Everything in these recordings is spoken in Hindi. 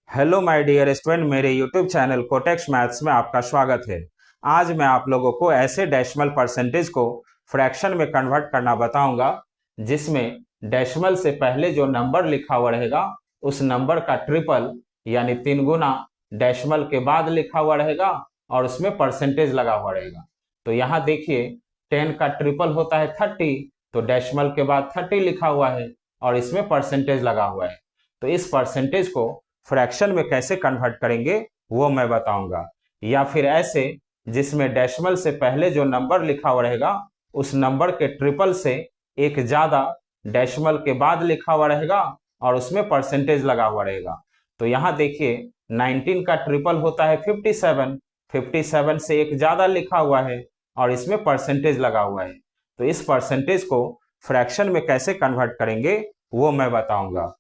हेलो माय डियर स्टूडेंट, मेरे यूट्यूब चैनल कोटेक्स मैथ्स में आपका स्वागत है। आज मैं आप लोगों को ऐसे डेसिमल परसेंटेज को फ्रैक्शन में कन्वर्ट करना बताऊंगा जिसमें डेसिमल से पहले जो नंबर लिखा हुआ रहेगा उस नंबर का ट्रिपल यानी 3 गुना डेसिमल के बाद लिखा हुआ रहेगा और उसमें परसेंटेज लगा हुआ रहेगा। तो यहाँ देखिए 10 का ट्रिपल होता है 30, तो डेसिमल के बाद 30 लिखा हुआ है और इसमें परसेंटेज लगा हुआ है। तो इस परसेंटेज को फ्रैक्शन में कैसे कन्वर्ट करेंगे वो मैं बताऊंगा, या फिर ऐसे जिसमें डेसिमल से पहले जो नंबर लिखा हुआ रहेगा उस नंबर के ट्रिपल से एक ज्यादा डेसिमल के बाद लिखा हुआ रहेगा और उसमें परसेंटेज लगा हुआ रहेगा। तो यहाँ देखिए 19 का ट्रिपल होता है 57, 57 से एक ज्यादा लिखा हुआ है और इसमें परसेंटेज लगा हुआ है। तो इस परसेंटेज को फ्रैक्शन में कैसे कन्वर्ट करेंगे वो मैं बताऊंगा।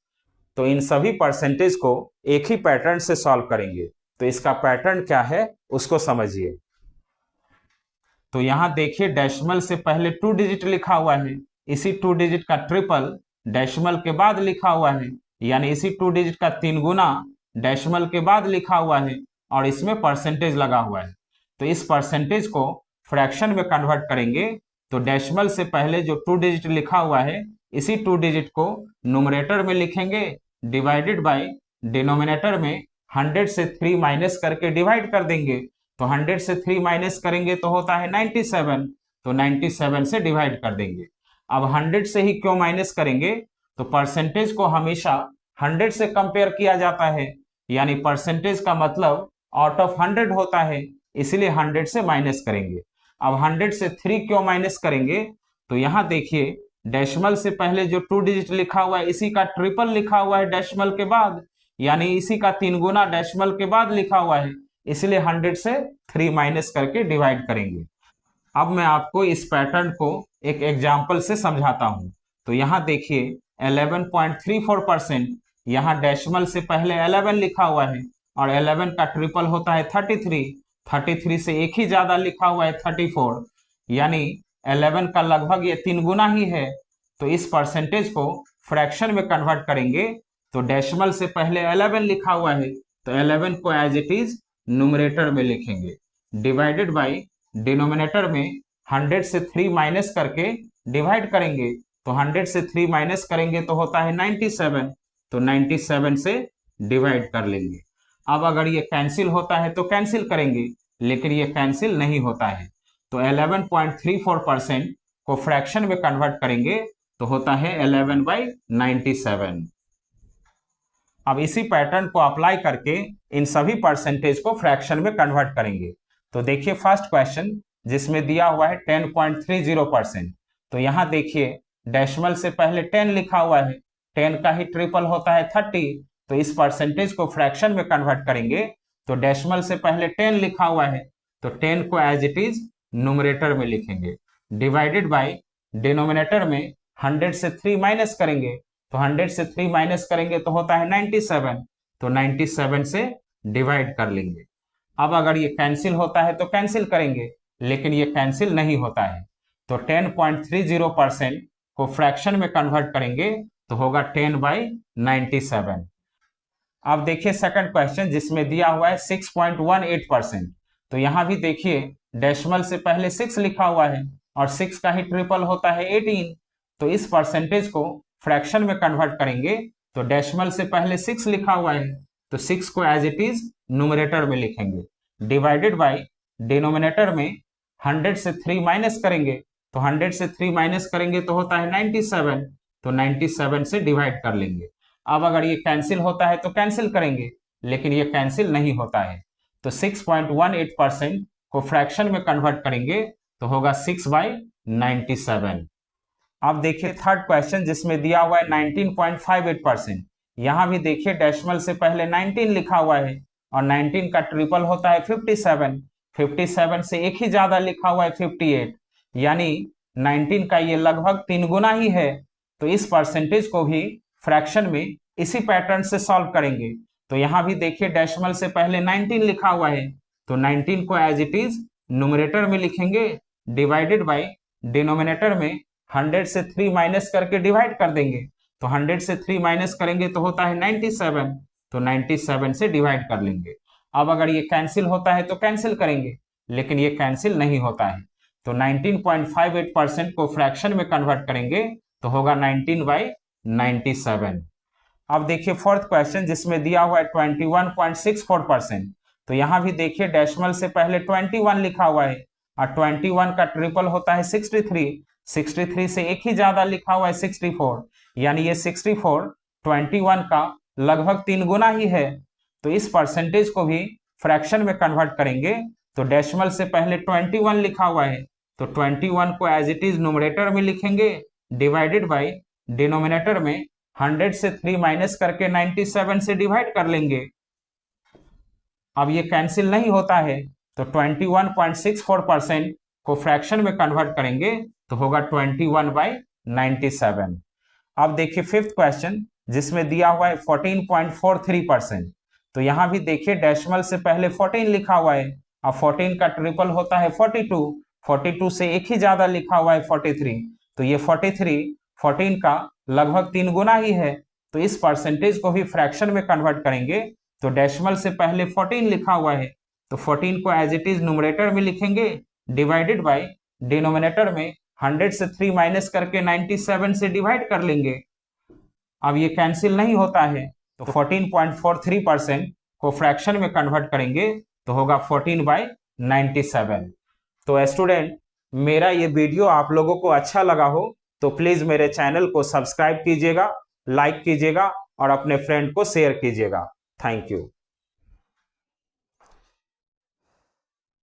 तो इन सभी परसेंटेज को एक ही पैटर्न से सॉल्व करेंगे। तो इसका पैटर्न क्या है उसको समझिए। तो यहां देखिए डेसिमल से पहले 2 डिजिट लिखा हुआ है, इसी 2 डिजिट का ट्रिपल डेसिमल के बाद लिखा हुआ है, यानी इसी 2 डिजिट का 3 गुना डेसिमल के बाद लिखा हुआ है और इसमें परसेंटेज लगा हुआ है। तो इस परसेंटेज को फ्रैक्शन में कन्वर्ट करेंगे। तो डेसिमल से पहले जो 2 डिजिट लिखा हुआ है इसी 2 डिजिट को न्यूमरेटर में लिखेंगे, डिवाइडेड बाय डिनोमिनेटर में 100 से 3 माइनस करके डिवाइड कर देंगे। तो 100 से 3 माइनस करेंगे तो होता है 97, तो 97 से डिवाइड कर देंगे। अब 100 से ही क्यों माइनस करेंगे, तो परसेंटेज को हमेशा 100 से कंपेयर किया जाता है, यानी परसेंटेज का मतलब आउट ऑफ 100 होता है, इसलिए 100 से माइनस करेंगे। अब 100 से 3 क्यों माइनस करेंगे, तो यहाँ देखिए डेसिमल से पहले जो 2 डिजिट लिखा हुआ है इसी का ट्रिपल लिखा हुआ है डेसिमल के बाद, यानी इसी का 3 गुना डेसिमल के बाद लिखा हुआ है, इसलिए 100 से 3 माइनस करके डिवाइड करेंगे। अब मैं आपको इस पैटर्न को एक एग्जाम्पल से समझाता हूं। तो यहाँ देखिए 11.34%, यहाँ डेसिमल से पहले 11 लिखा हुआ है और 11 का ट्रिपल होता है 33, 33 से एक ही ज्यादा लिखा हुआ है 34, यानी 11 का लगभग ये 3 गुना ही है। तो इस परसेंटेज को फ्रैक्शन में कन्वर्ट करेंगे। तो डेसिमल से पहले 11 लिखा हुआ है तो 11 को एज इट इज न्यूमरेटर में लिखेंगे, डिवाइडेड बाय डिनोमिनेटर में 100 से 3 माइनस करके डिवाइड करेंगे। तो 100 से 3 माइनस करेंगे तो होता है 97, तो 97 से डिवाइड कर लेंगे। अब अगर ये कैंसिल होता है तो कैंसिल करेंगे, लेकिन ये कैंसिल नहीं होता है। तो 11.34% को फ्रैक्शन में कन्वर्ट करेंगे तो होता है 11/97। अब इसी पैटर्न को अप्लाई करके इन सभी परसेंटेज को फ्रैक्शन में कन्वर्ट करेंगे। तो देखिए फर्स्ट क्वेश्चन जिसमें दिया हुआ है 10.30%। तो यहाँ देखिए डेसिमल से पहले 10 लिखा हुआ है, 10 का ही ट्रिपल होता है 30, तो इस परसेंटेज को फ्रैक्शन में कन्वर्ट करेंगे। तो डेसिमल से पहले 10 लिखा हुआ है तो 10 को एज इट इज न्यूमरेटर में लिखेंगे, डिवाइडेड बाय डिनोमिनेटर में 100 से 3 माइनस करेंगे। तो 100 से 3 माइनस करेंगे तो होता है 97, तो 97 से डिवाइड कर लेंगे। अब अगर ये कैंसिल होता है तो कैंसिल करेंगे, लेकिन ये कैंसिल नहीं होता है। तो 10.30% को फ्रैक्शन में कन्वर्ट करेंगे तो होगा 10/97। अब देखिए सेकंड क्वेश्चन जिसमें दिया हुआ है 6.18%। तो यहां भी देखिए डेसिमल से पहले 6 लिखा हुआ है और 6 का ही ट्रिपल होता है 18, तो इस परसेंटेज को फ्रैक्शन में कन्वर्ट करेंगे। तो डेसिमल से पहले 6 लिखा हुआ है तो 6 को एज इट इज न्यूमरेटर में लिखेंगे, डिवाइडेड बाय डिनोमिनेटर में 100 से 3 माइनस करेंगे। तो 100 से 3 माइनस करेंगे तो होता है 97, तो 97 से डिवाइड कर लेंगे। अब अगर ये कैंसिल होता है तो कैंसिल करेंगे, लेकिन ये कैंसिल नहीं होता है। तो 6.18% को फ्रैक्शन में कन्वर्ट करेंगे तो होगा 6/97। अब देखिए थर्ड क्वेश्चन जिसमें दिया हुआ है 19.58%। यहां भी देखिए डेसिमल से पहले 19 लिखा हुआ है और 19 का ट्रिपल होता है 57, 57 से एक ही ज्यादा लिखा हुआ है 58, यानी 19 का ये लगभग 3 गुना ही है। तो इस परसेंटेज को भी फ्रैक्शन में इसी पैटर्न से सॉल्व करेंगे। तो यहां भी देखिए डेसिमल से पहले 19 लिखा हुआ है तो 19 को एज इट इज न्यूमरेटर में लिखेंगे, डिवाइडेड बाय डिनोमिनेटर में 100 से 3 माइनस करके डिवाइड कर देंगे। तो 100 से 3 माइनस करेंगे तो होता है 97, तो 97 से डिवाइड कर लेंगे। अब अगर ये कैंसिल होता है तो कैंसिल करेंगे, लेकिन ये कैंसिल नहीं होता है, तो 19.58% को फ्रैक्शन में कन्वर्ट करेंगे तो होगा 19/97। अब देखिए फोर्थ क्वेश्चन जिसमें दिया हुआ है 21.64%। तो यहां भी देखिए डेसिमल से पहले 21 लिखा हुआ है और 21 का ट्रिपल होता है 63। 63 से एक ही ज्यादा लिखा हुआ है 64, यानी ये 64 21 का लगभग 3 गुना ही है। तो इस परसेंटेज को भी फ्रैक्शन में कन्वर्ट करेंगे तो डेसिमल से पहले 21 लिखा हुआ है, तो 21 को एज इट इज न्यूमरेटर में लिखेंगे, डिवाइडेड बाय डिनोमिनेटर में 100 से 3 माइनस करके 97 से डिवाइड कर लेंगे। अब ये कैंसिल नहीं होता है, तो 21.64% को फ्रैक्शन में कन्वर्ट करेंगे तो होगा 21/97। अब देखिए फिफ्थ क्वेश्चन जिसमें दिया हुआ है 14.43%। तो यहां भी देखिए डेसिमल से पहले 14 लिखा हुआ है और 14 का ट्रिपल होता है 42। 42 से एक ही ज्यादा लिखा हुआ है 43, तो ये 43 14 का लगभग 3 गुना ही है। तो इस परसेंटेज को भी फ्रैक्शन में कन्वर्ट करेंगे तो डेसिमल से पहले 14 लिखा हुआ है, तो 14 को एज इट इज न्यूमरेटर में लिखेंगे, डिवाइडेड बाय डिनोमिनेटर में 100 से 3 माइनस करके 97 से डिवाइड कर लेंगे। अब ये कैंसिल नहीं होता है, तो 14.43% को फ्रैक्शन में कन्वर्ट करेंगे तो होगा 14/97। तो स्टूडेंट, मेरा ये वीडियो आप लोगों को अच्छा लगा हो तो प्लीज मेरे चैनल को सब्सक्राइब कीजिएगा, लाइक कीजिएगा और अपने फ्रेंड को शेयर कीजिएगा। Thank you.